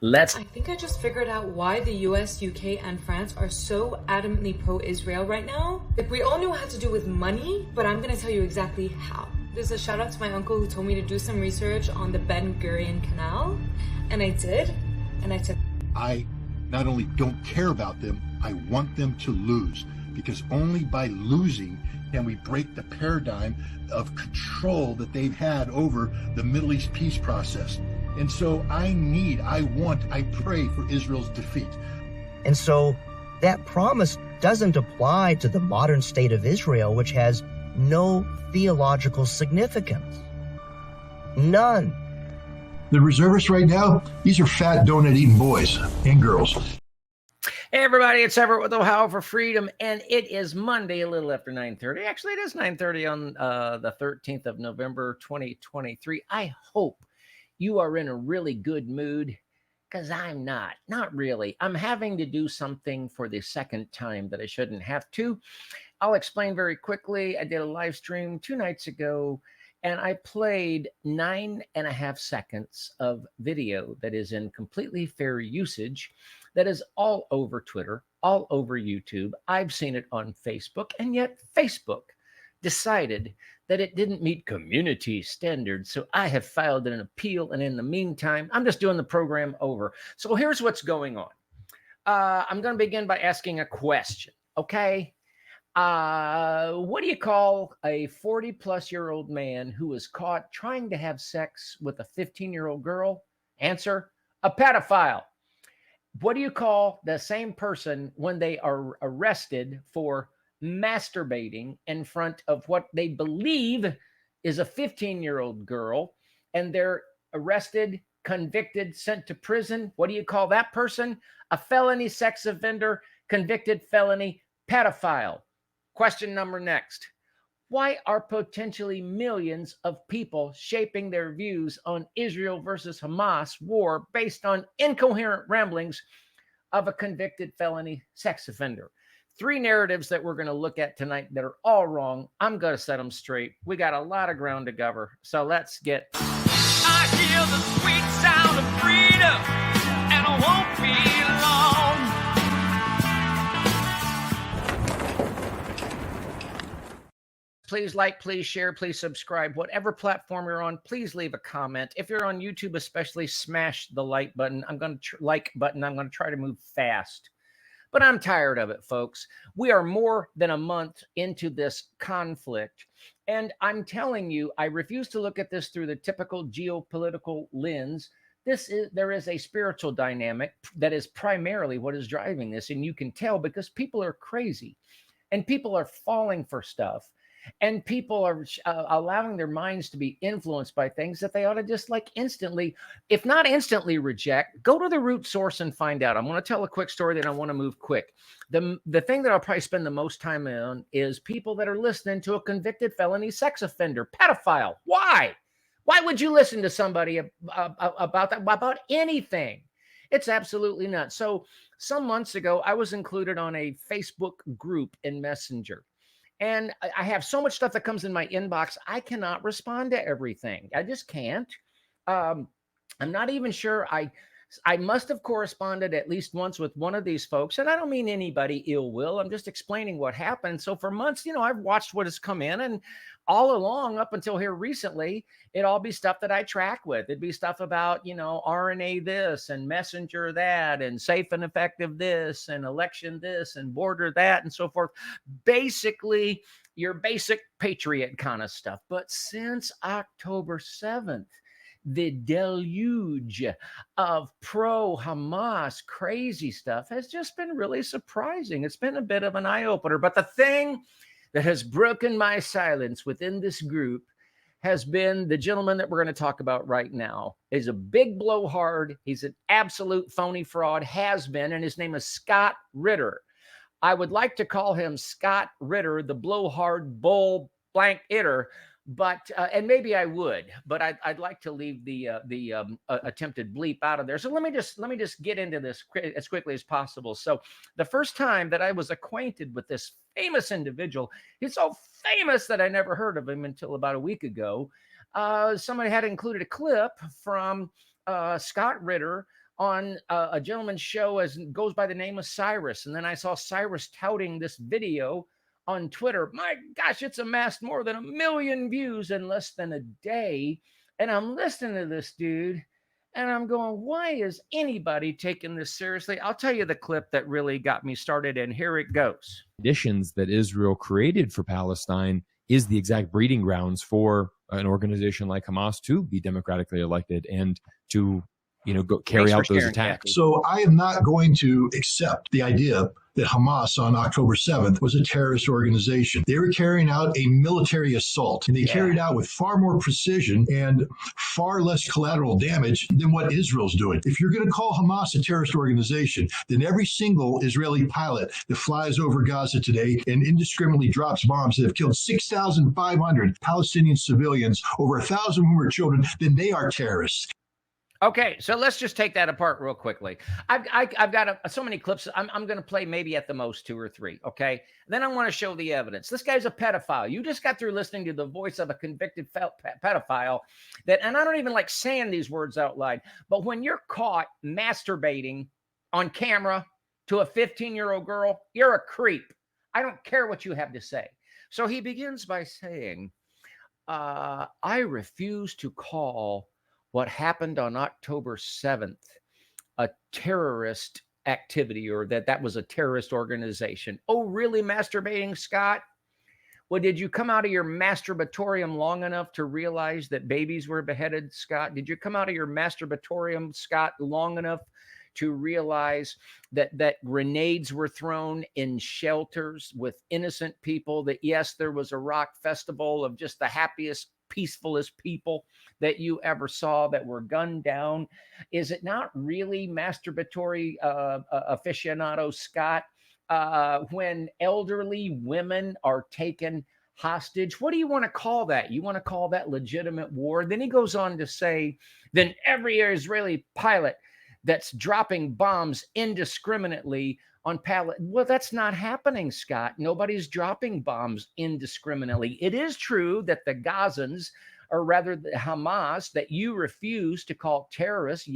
Let's. I think I just figured out why the US, UK, and France are so adamantly pro-Israel right now. Like, we all knew it had to do with money, but I'm gonna tell you exactly how. There's a shout out to my uncle who told me to do some research on the Ben Gurion Canal, and I did, and I took. I not only don't care about them, I want them to lose, because only by losing can we break the paradigm of control that they've had over the Middle East peace process. And so I pray for Israel's defeat. And so that promise doesn't apply to the modern state of Israel, which has no theological significance. None. The reservists right now, these are fat donut-eating boys and girls. Hey everybody, it's Everett with Ohio for Freedom, and it is Monday, a little after 9:30. Actually, it is 9:30 on the 13th of November, 2023. I hope you are in a really good mood, because I'm not really. I'm having to do something for the second time that I shouldn't have to. I'll explain very quickly. I did a live stream 2 nights ago, and I played 9.5 seconds of video that is in completely fair usage, that is all over Twitter, all over YouTube. I've seen it on Facebook, and yet Facebook decided that it didn't meet community standards. So I have filed an appeal, and in the meantime, I'm just doing the program over. So here's what's going on. I'm going to begin by asking a question, okay? What do you call a 40-plus-year-old man who was caught trying to have sex with a 15-year-old girl? Answer, a pedophile. What do you call the same person when they are arrested for masturbating in front of what they believe is a 15-year-old girl, and they're arrested, convicted, sent to prison? What do you call that person? A felony sex offender, convicted felony pedophile. Question number next. Why are potentially millions of people shaping their views on Israel versus Hamas war based on incoherent ramblings of a convicted felony sex offender? 3 narratives that we're going to look at tonight that are all wrong. I'm going to set them straight. We got a lot of ground to cover. So let's get. I hear the sweet sound of freedom, and I won't be long. Please like, please share, please subscribe. Whatever platform you're on, please leave a comment. If you're on YouTube especially, smash the like button. I'm going to try to move fast. But I'm tired of it, folks. We are more than a month into this conflict. And I'm telling you, I refuse to look at this through the typical geopolitical lens. There is a spiritual dynamic that is primarily what is driving this. And you can tell because people are crazy and people are falling for stuff. And people are allowing their minds to be influenced by things that they ought to just like instantly, if not instantly reject, go to the root source and find out. I'm going to tell a quick story, then I want to move quick. The thing that I'll probably spend the most time on is people that are listening to a convicted felony sex offender, pedophile. Why? Why would you listen to somebody about that, about anything? It's absolutely nuts. So some months ago, I was included on a Facebook group in Messenger. And I have so much stuff that comes in my inbox, I cannot respond to everything. I just can't. I'm not even sure. I must have corresponded at least once with one of these folks. And I don't mean anybody ill will. I'm just explaining what happened. So for months, I've watched what has come in. And all along, up until here recently, it'd all be stuff that I track with. It'd be stuff about, RNA this and messenger that and safe and effective this and election this and border that and so forth. Basically, your basic patriot kind of stuff. But since October 7th, the deluge of pro-Hamas crazy stuff has just been really surprising. It's been a bit of an eye-opener. But the thing that has broken my silence within this group has been the gentleman that we're going to talk about right now. He's a big blowhard. He's an absolute phony fraud, has been, and his name is Scott Ritter. I would like to call him Scott Ritter, the blowhard bull blank itter, but and maybe I would, but I'd like to leave the attempted bleep out of there. So let me just get into this as quickly as possible. So the first time that I was acquainted with this famous individual, he's so famous that I never heard of him until about a week ago. Somebody had included a clip from Scott Ritter on a gentleman's show as goes by the name of Cyrus. And then I saw Cyrus touting this video on Twitter. My gosh, it's amassed more than 1 million views in less than a day. And I'm listening to this dude and I'm going, why is anybody taking this seriously? I'll tell you the clip that really got me started, and here it goes. Conditions that Israel created for Palestine is the exact breeding grounds for an organization like Hamas to be democratically elected and to, go carry out those attacks. So I am not going to accept the idea that Hamas on October 7th was a terrorist organization. They were carrying out a military assault, and they carried out with far more precision and far less collateral damage than what Israel's doing. If you're going to call Hamas a terrorist organization, then every single Israeli pilot that flies over Gaza today and indiscriminately drops bombs that have killed 6,500 Palestinian civilians, over 1,000 whom are children, then they are terrorists. Okay, so let's just take that apart real quickly. I've got so many clips. I'm going to play maybe at the most 2 or 3, okay? Then I want to show the evidence. This guy's a pedophile. You just got through listening to the voice of a convicted pedophile and I don't even like saying these words out loud, but when you're caught masturbating on camera to a 15-year-old girl, you're a creep. I don't care what you have to say. So he begins by saying, I refuse to call what happened on October 7th a terrorist activity, or that was a terrorist organization. Oh, really, masturbating, Scott? Well, did you come out of your masturbatorium long enough to realize that babies were beheaded, Scott? Did you come out of your masturbatorium, Scott, long enough to realize that grenades were thrown in shelters with innocent people, that yes, there was a rock festival of just the happiest, peacefulest people that you ever saw that were gunned down? Is it not really masturbatory aficionado, Scott, when elderly women are taken hostage? What do you want to call that? You want to call that legitimate war? Then he goes on to say, then every Israeli pilot that's dropping bombs indiscriminately on well, that's not happening, Scott. Nobody's dropping bombs indiscriminately. It is true that the Gazans, or rather the Hamas, that you refuse to call terrorists,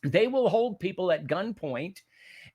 they will hold people at gunpoint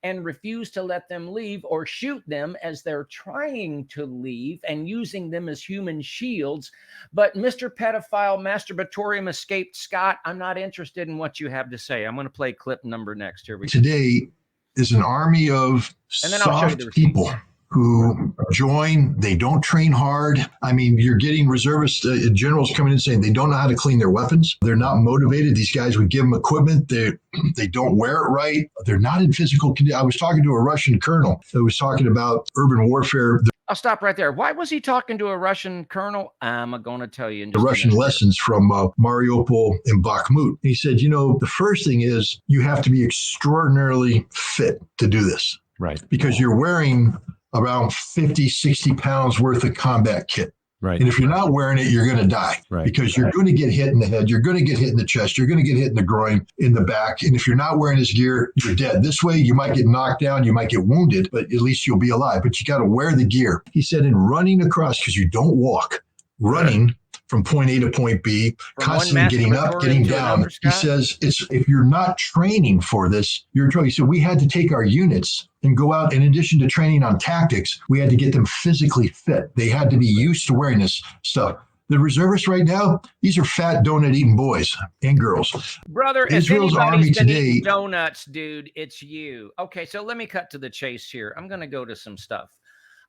and refuse to let them leave, or shoot them as they're trying to leave and using them as human shields. But Mr. Pedophile, masturbatorium escaped Scott, I'm not interested in what you have to say. I'm going to play clip number next. Here we go. Today is an army of soft people who join. They don't train hard. I mean, you're getting reservist generals coming in saying they don't know how to clean their weapons. They're not motivated. These guys would give them equipment. They don't wear it right. They're not in physical condition. I was talking to a Russian colonel that was talking about urban warfare. I'll stop right there. Why was he talking to a Russian colonel? I'm going to tell you in just the Russian lessons from Mariupol and Bakhmut. He said, the first thing is you have to be extraordinarily fit to do this. Right. Because you're wearing around 50, 60 pounds worth of combat kit. Right. And if you're not wearing it, you're going to die. Right. Because you're going to get hit in the head. You're going to get hit in the chest. You're going to get hit in the groin, in the back. And if you're not wearing this gear, you're dead. This way, you might get knocked down. You might get wounded, but at least you'll be alive. But you got to wear the gear. He said, in running across, because you don't walk, running from point A to point B, constantly getting up, getting down. He says, if you're not training for this, you're in trouble. He said, we had to take our units and go out. In addition to training on tactics, we had to get them physically fit. They had to be used to wearing this stuff. The reservists right now, these are fat donut-eating boys and girls. Brother, Israel's if army anybody's been today, eating donuts, dude, it's you. Okay, so let me cut to the chase here. I'm going to go to some stuff.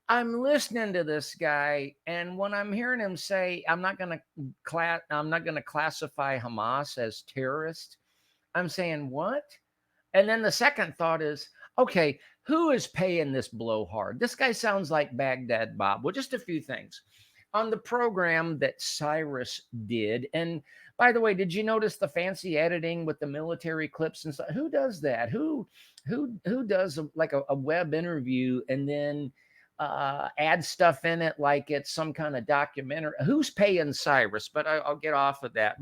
I'm listening to this guy, and when I'm hearing him say, I'm not going to classify Hamas as terrorist, I'm saying, what? And then the second thought is, okay, who is paying this blowhard? This guy sounds like Baghdad Bob. Well, just a few things. On the program that Cyrus did, and by the way, did you notice the fancy editing with the military clips and stuff? Who does that? Who does like a web interview and then add stuff in it like it's some kind of documentary? Who's paying Cyrus? But I'll get off of that.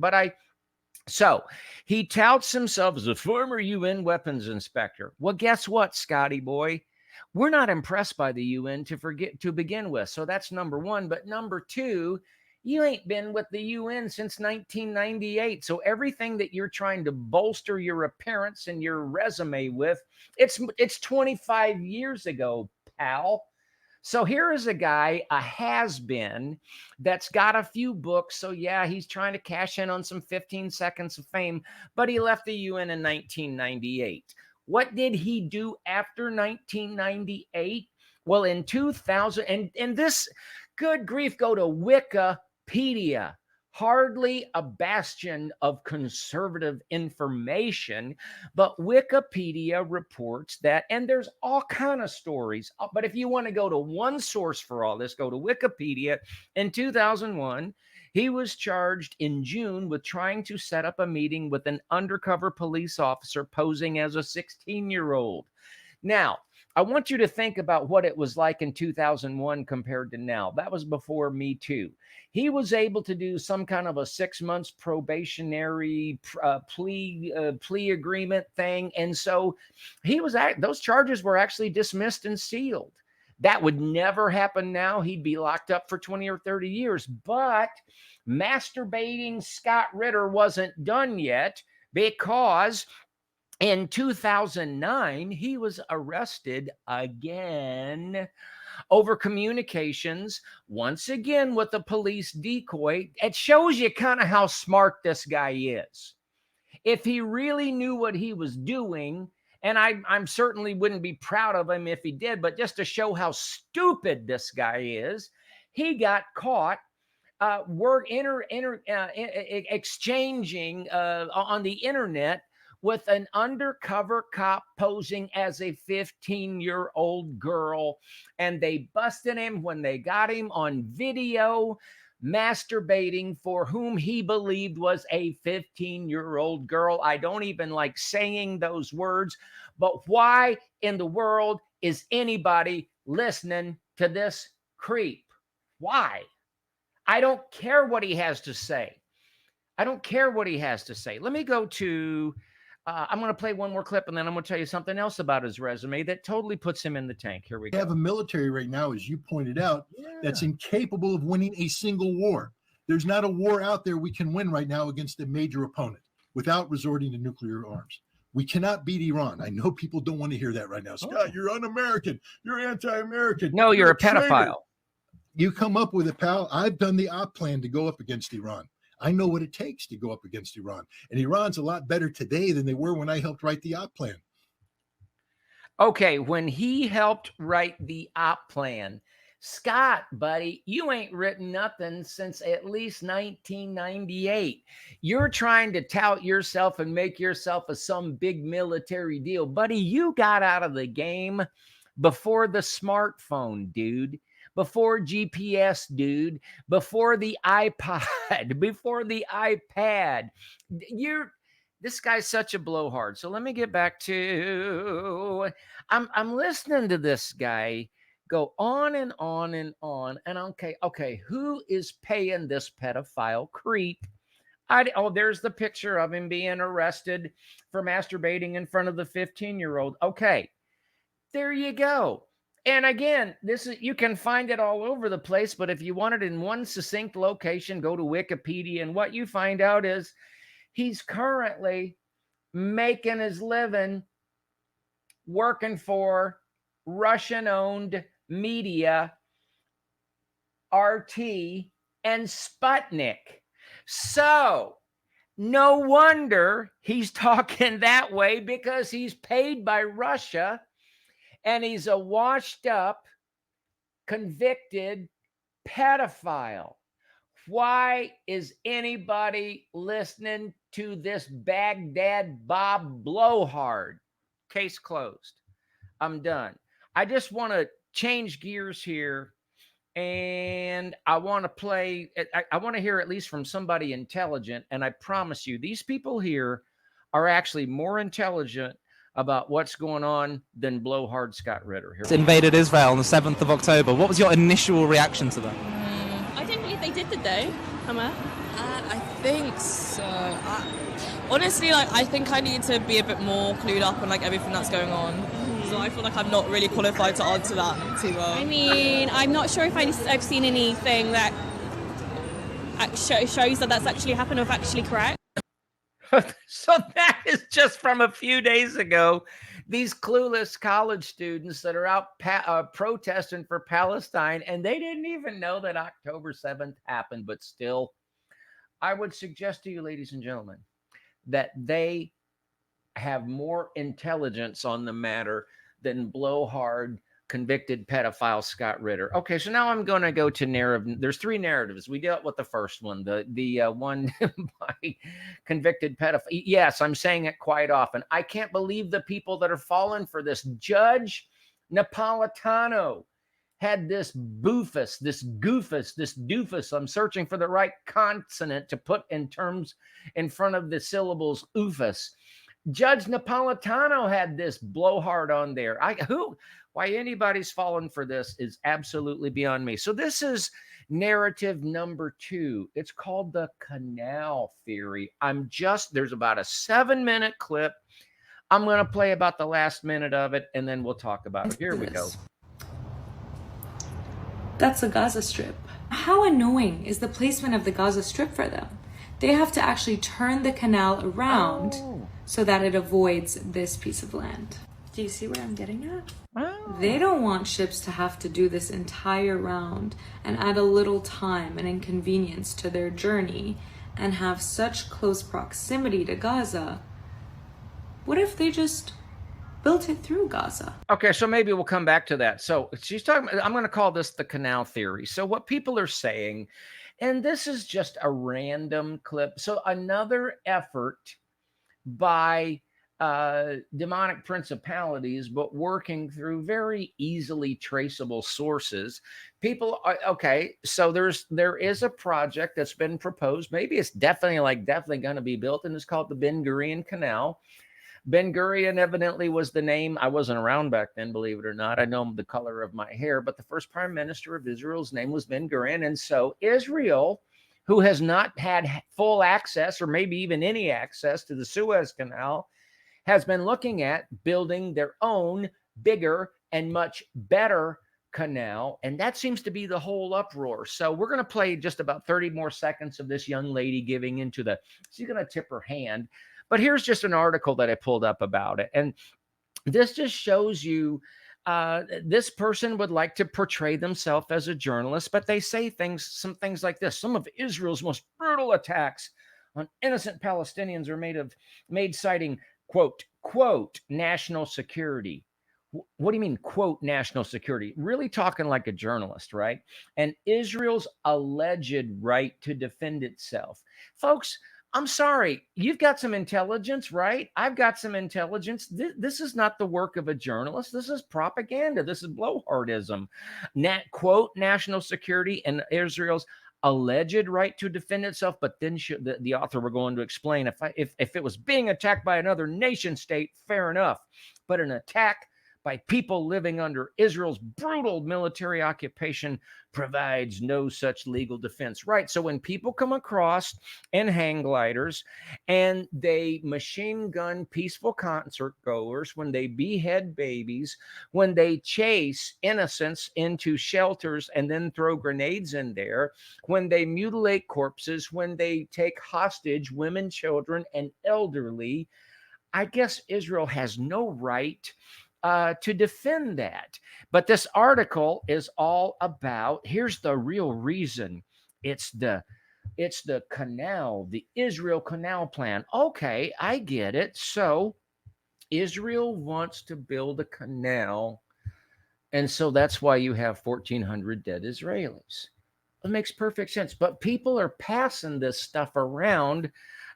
So he touts himself as a former UN weapons inspector. Well, guess what, Scotty boy? We're not impressed by the UN to begin with. So that's number one. But number two, You ain't been with the UN since 1998. So everything that you're trying to bolster your appearance and your resume with, it's 25 years ago, pal. So here is a guy, a has-been, that's got a few books. So yeah, he's trying to cash in on some 15 seconds of fame, but he left the UN in 1998. What did he do after 1998? Well, in 2000, and this, good grief, go to Wikipedia. Hardly a bastion of conservative information, but Wikipedia reports that, and there's all kind of stories. But if you want to go to one source for all this, go to Wikipedia. In 2001, he was charged in June with trying to set up a meeting with an undercover police officer posing as a 16-year-old. Now, I want you to think about what it was like in 2001 compared to now. That was before Me Too. He was able to do some kind of a 6 months probationary plea agreement thing. And so those charges were actually dismissed and sealed. That would never happen now. He'd be locked up for 20 or 30 years. But masturbating Scott Ritter wasn't done yet, because in 2009, he was arrested again over communications, once again with a police decoy. It shows you kind of how smart this guy is. If he really knew what he was doing, and I'm certainly wouldn't be proud of him if he did, but just to show how stupid this guy is, he got caught exchanging on the internet with an undercover cop posing as a 15-year-old girl. And they busted him when they got him on video masturbating for whom he believed was a 15-year-old girl. I don't even like saying those words, but why in the world is anybody listening to this creep? Why? I don't care what he has to say. I don't care what he has to say. Let me go to... I'm going to play one more clip, and then I'm going to tell you something else about his resume that totally puts him in the tank. Here we go. We have a military right now, as you pointed out, that's incapable of winning a single war. There's not a war out there we can win right now against a major opponent without resorting to nuclear arms. We cannot beat Iran. I know people don't want to hear that right now. Scott, you're un-American. You're anti-American. No, you're a pedophile. You come up with it, pal. I've done the op plan to go up against Iran. I know what it takes to go up against Iran. And Iran's a lot better today than they were when I helped write the op plan. Okay, when he helped write the op plan, Scott, buddy, you ain't written nothing since at least 1998. You're trying to tout yourself and make yourself some big military deal. Buddy, you got out of the game before the smartphone, dude. Before GPS, dude, before the iPod, before the iPad. This guy's such a blowhard. So let me get back to, I'm listening to this guy go on and on and on. And okay, who is paying this pedophile creep? There's the picture of him being arrested for masturbating in front of the 15-year-old. Okay, there you go. And again, you can find it all over the place, but if you want it in one succinct location, go to Wikipedia, and what you find out is he's currently making his living working for Russian-owned media, RT, and Sputnik. So no wonder he's talking that way, because he's paid by Russia. And he's a washed up, convicted pedophile. Why is anybody listening to this Baghdad Bob blowhard? Case closed. I'm done. I just want to change gears here, and I want to play. I want to hear at least from somebody intelligent. And I promise you, these people here are actually more intelligent about what's going on than blowhard Scott Ritter. Here. Invaded Israel on the 7th of October. What was your initial reaction to that? I don't believe they did, did they? I think so. Honestly, I think I need to be a bit more clued up on everything that's going on. So I feel like I'm not really qualified to answer that too well. I mean, I'm not sure if I've seen anything that shows that that's actually happened or actually correct. So that is just from a few days ago. These clueless college students that are out protesting for Palestine, and they didn't even know that October 7th happened. But still, I would suggest to you, ladies and gentlemen, that they have more intelligence on the matter than blowhard convicted pedophile Scott Ritter. Okay, so now I'm going to go to narrative. There's three narratives. We dealt with the first one, the one by convicted pedophile. Yes, I'm saying it quite often. I can't believe the people that are falling for this. Judge Napolitano had this boofus, this goofus, this doofus. I'm searching for the right consonant to put in terms in front of the syllables oofus. Judge Napolitano had this blowhard on there. Why anybody's fallen for this is absolutely beyond me. So this is narrative number 2. It's called the Canal Theory. There's about a 7-minute clip. I'm going to play about the last minute of it, and then we'll talk about it. Here we go. That's the Gaza Strip. How annoying is the placement of the Gaza Strip for them? They have to actually turn the canal around so that it avoids this piece of land. Do you see where I'm getting at? They don't want ships to have to do this entire round and add a little time and inconvenience to their journey and have such close proximity to Gaza. What if they just built it through Gaza? Okay, so maybe we'll come back to that. So she's talking, I'm going to call this the Canal Theory. So what people are saying, and this is just a random clip. So another effort by demonic principalities, but working through very easily traceable sources. People are okay. So there is a project that's been proposed. Maybe it's definitely going to be built, and it's called the Ben Gurion Canal. Ben Gurion evidently was the name. I wasn't around back then, believe it or not. I know the color of my hair, but the first prime minister of Israel's name was Ben Gurion. And so Israel, who has not had full access or maybe even any access to the Suez Canal, has been looking at building their own bigger and much better canal. And that seems to be the whole uproar. So we're going to play just about 30 more seconds of this young lady giving into she's going to tip her hand. But here's just an article that I pulled up about it. And this just shows you this person would like to portray themselves as a journalist, but they say some things like this. Some of Israel's most brutal attacks on innocent Palestinians are made citing quote, national security. What do you mean, quote, national security? Really talking like a journalist, right? And Israel's alleged right to defend itself. Folks, I'm sorry. You've got some intelligence, right? I've got some intelligence. This is not the work of a journalist. This is propaganda. This is blowhardism. Quote, national security and Israel's alleged right to defend itself. But then the author were going to explain if it was being attacked by another nation state, fair enough. But an attack by people living under Israel's brutal military occupation provides no such legal defense. Right. So when people come across in hang gliders and they machine gun peaceful concert goers, when they behead babies, when they chase innocents into shelters and then throw grenades in there, when they mutilate corpses, when they take hostage women, children, and elderly, I guess Israel has no right to defend that. But this article is all about, here's the real reason. It's the canal, the Israel Canal Plan. Okay, I get it. So Israel wants to build a canal, and so that's why you have 1,400 dead Israelis. It makes perfect sense. But people are passing this stuff around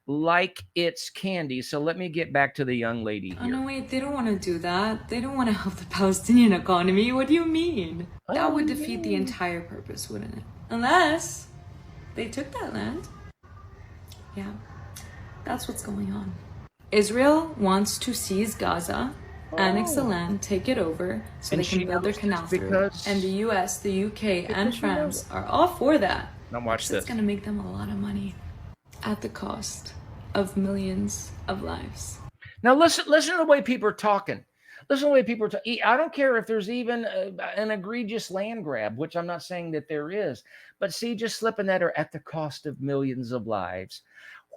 like it's candy. So let me get back to the young lady here. Oh, no, wait, they don't want to do that. They don't want to help the Palestinian economy. What do you mean? That would defeat the entire purpose, wouldn't it? Unless they took that land. Yeah, that's what's going on. Israel wants to seize Gaza, annex the land, take it over, so they can build their canal through. And the US, the UK, and France are all for that. Now watch this. It's going to make them a lot of money at the cost of millions of lives. Now listen to the way people are talking. Listen to the way people are I don't care if there's even an egregious land grab, which I'm not saying that there is, but see, just slipping that are at the cost of millions of lives.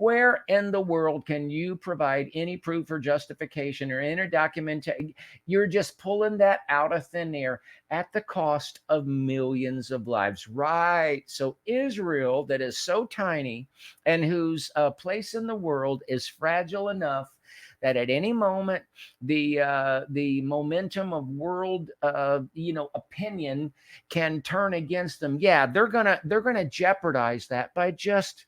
Where in the world can you provide any proof or justification or any documentation? You're just pulling that out of thin air at the cost of millions of lives. Right. So Israel, that is so tiny and whose place in the world is fragile enough that at any moment the momentum of world opinion can turn against them. Yeah, they're gonna jeopardize that by just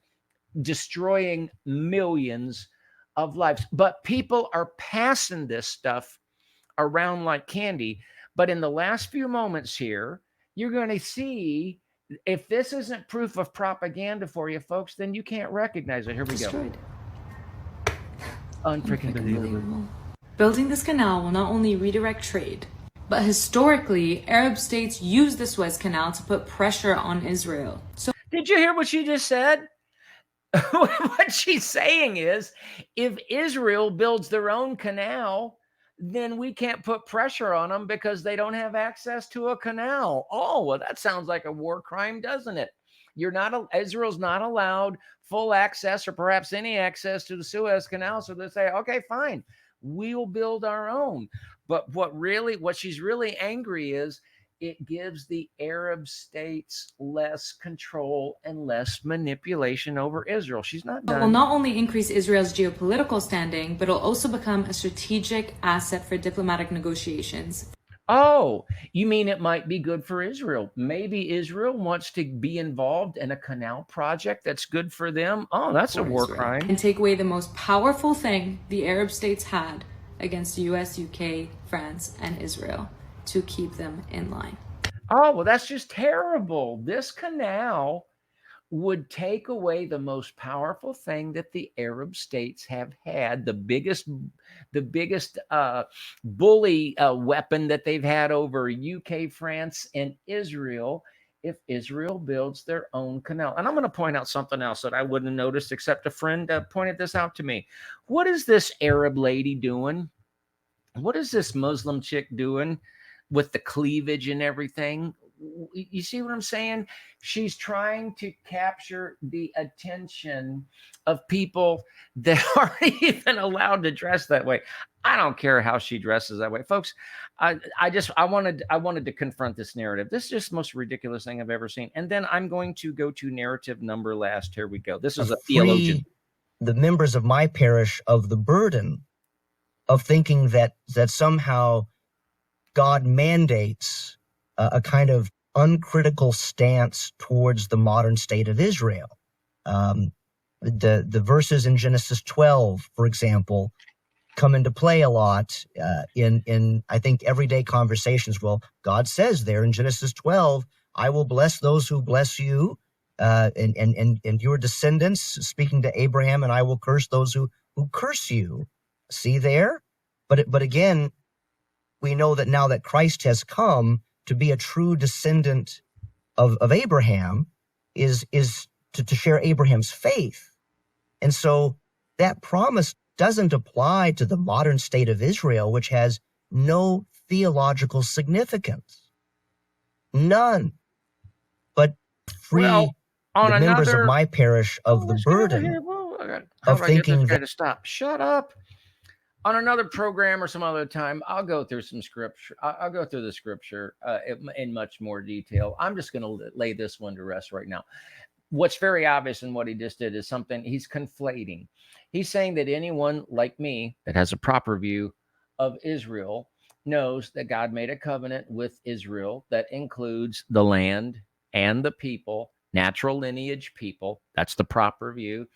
destroying millions of lives. But people are passing this stuff around like candy. But in the last few moments here, you're going to see, if this isn't proof of propaganda for you folks, then you can't recognize it. Here we Destroyed. go. Unfreaking believable. Building this canal will not only redirect trade, but historically, Arab states used the Suez Canal to put pressure on Israel. So, did you hear what she just said? What she's saying is, if Israel builds their own canal, then we can't put pressure on them because they don't have access to a canal. Oh, well, that sounds like a war crime, doesn't it? Israel's not allowed full access or perhaps any access to the Suez Canal. So they say, okay, fine, we'll build our own. But what she's really angry is, it gives the Arab states less control and less manipulation over Israel. She's not done. It will not only increase Israel's geopolitical standing, but it'll also become a strategic asset for diplomatic negotiations. Oh, you mean it might be good for Israel? Maybe Israel wants to be involved in a canal project that's good for them. Oh, that's a war crime. And take away the most powerful thing the Arab states had against the US, UK, France, and Israel, to keep them in line. Oh, well, that's just terrible. This canal would take away the most powerful thing that the Arab states have had, the biggest bully weapon that they've had over UK, France, and Israel, if Israel builds their own canal. And I'm going to point out something else that I wouldn't have noticed, except a friend pointed this out to me. What is this Arab lady doing? What is this Muslim chick doing with the cleavage and everything? You see what I'm saying? She's trying to capture the attention of people that aren't even allowed to dress that way. I don't care how she dresses that way, folks. I wanted to confront this narrative. This is just the most ridiculous thing I've ever seen. And then I'm going to go to narrative number last. Here we go. This is a theologian. The members of my parish of the burden of thinking that somehow God mandates a kind of uncritical stance towards the modern state of Israel. The verses in Genesis 12, for example, come into play a lot in I think everyday conversations. Well, God says there in Genesis 12, I will bless those who bless you, and your descendants, speaking to Abraham, and I will curse those who curse you. See there? But again, we know that now that Christ has come to be a true descendant of Abraham, is to share Abraham's faith. And so that promise doesn't apply to the modern state of Israel, which has no theological significance. None. But free the members of my parish of the burden of thinking that... Stop. Shut up. On another program or some other time, I'll go through some scripture. I'll go through the scripture in much more detail. I'm just going to lay this one to rest right now. What's very obvious in what he just did is something he's conflating. He's saying that anyone like me that has a proper view of Israel knows that God made a covenant with Israel that includes the land and the people, natural lineage people. That's the proper view.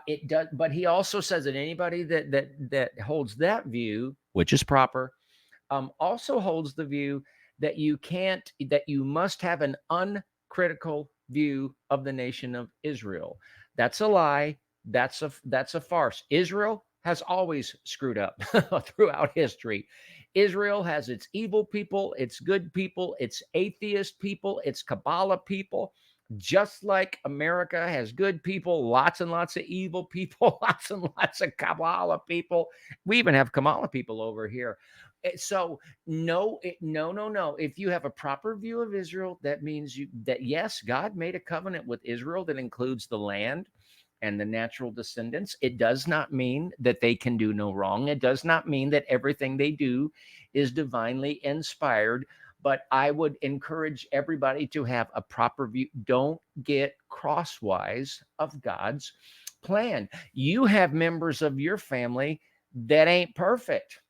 It does, but he also says that anybody that holds that view, which is proper, also holds the view that you must have an uncritical view of the nation of Israel. That's a lie. That's a farce. Israel has always screwed up throughout history. Israel has its evil people, its good people, its atheist people, its Kabbalah people. Just like America has good people, lots and lots of evil people, lots and lots of Kabbalah people. We even have Kamala people over here. So no, no. If you have a proper view of Israel, that means that yes, God made a covenant with Israel that includes the land and the natural descendants. It does not mean that they can do no wrong. It does not mean that everything they do is divinely inspired. But I would encourage everybody to have a proper view. Don't get crosswise of God's plan. You have members of your family that ain't perfect.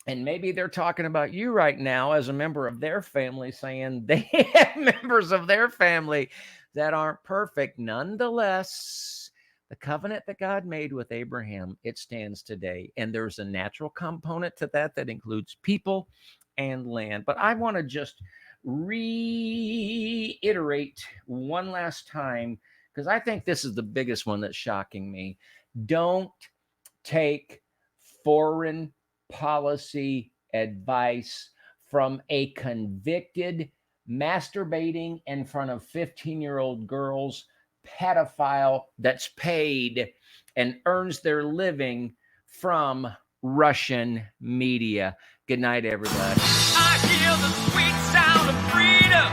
And maybe they're talking about you right now as a member of their family, saying they have members of their family that aren't perfect. Nonetheless, the covenant that God made with Abraham, it stands today. And there's a natural component to that that includes people and land. But I want to just reiterate one last time, because I think this is the biggest one that's shocking me. Don't take foreign policy advice from a convicted, masturbating in front of 15-year-old girls, pedophile that's paid and earns their living from Russian media. Good night, everybody. I hear the sweet sound of freedom,